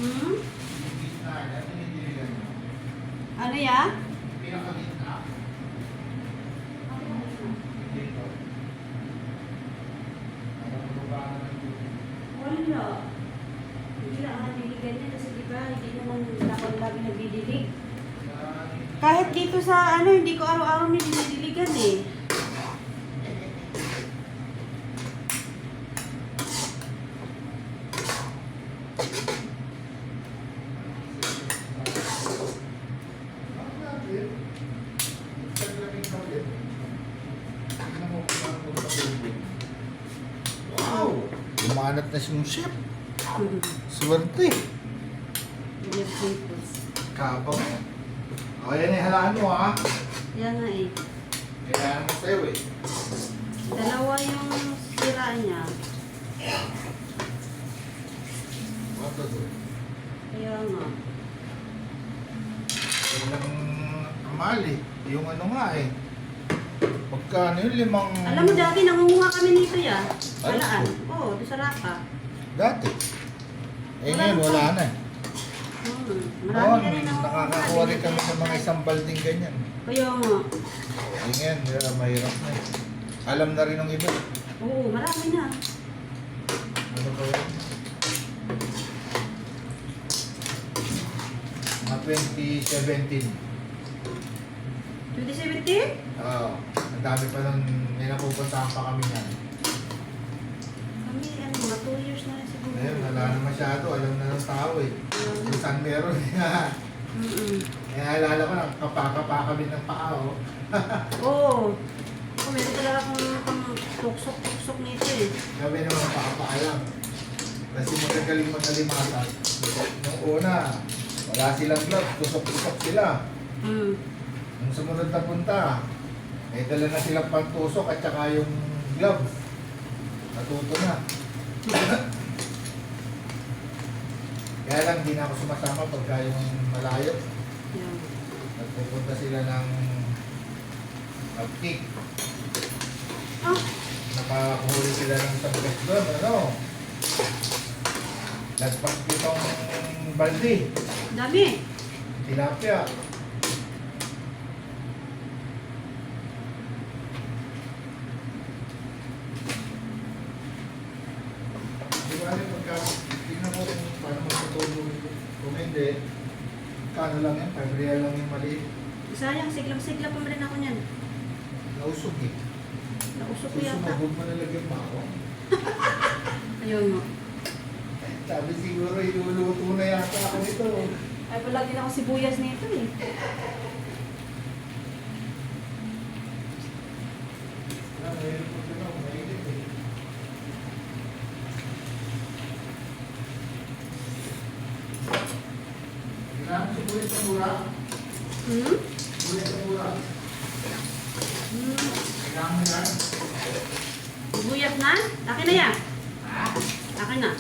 Hmm? Gitna, yan, tinitiligan mo. Ano yan? Pinakagitna. Dito. Ano mo ba ng tubig? Wala. Hindi lang nabiligan niya kasi di ba hindi naman ako lagi nagdidilig. Kahit dito sa ano, hindi ko araw-araw nilidiligan eh. Wow! Umanat na siyang chef. Swerte. Kapag. O, yan eh, halaan mo ha. Yan nga eh. Kailangan mo sa'yo eh. Dalawa yung sira niya. What to do? Kaya nga. Walang amali. Yung ano nga eh. Pagka ano yung limang... Alam mo dati nangunguha kami nito yan. Ay, Walaan. oh. Oo, doon sa Raka. Dati. Eh Wala ngayon, na. wala na eh. Marami Noon, na rin nangunguha. nakakakuha rin kami sa mga isang balding ganyan. Kaya nga. Eh ngayon, mahirap na eh. Alam na rin ng iba. Oo, marami na. Ano ba yan? Mga 2017. 2017? Oo. Ang dami pa nun, may napupuntahan pa kami yan. Kami, ano, mga 2 years na rin siguro. Ngayon, wala na masyado. Alam na ng tao eh. Kung saan meron. Kaya alala ko lang, kapaka kami ng paa oh. Oo. Oh, meron talaga akong tuksok-tuksok nito eh. Kami naman pakapaalam. Kasi magagaling mag-alimatan. Nung una, wala silang gloves, tusok-tusok sila. Nung sumunod na punta, may dala na silang pantusok at saka yung gloves. Natuto na. Kaya lang, hindi na ako sumasama pagka yung malayo. Yan. Nagpupunta sila ng uptick. Ah, Nakakuhuli sila ng isang beses doon, ano? Lagpas itong baldi, dami. tilapia. Di ba rin pagka, tingnan mo kung paano magtutulong. Kung hindi, kano lang yan, 5 real lang yung maliit. Sayang, sigla-sigla pa rin ako niyan. Nausog eh. Nausok ko Gusto mo, yata. huwag mo nalagyan pa ako. Ayun mo. Sabi siguro, iluluto na yata ako nito. Ay, palagi na ako sibuyas nito eh. Mayroon po ito, mainit eh. Kailangan sibuyas sa mura. Sibuyas sa mura. Kailangan mo yan. Sibuyas na? Akin na yan. Akin na.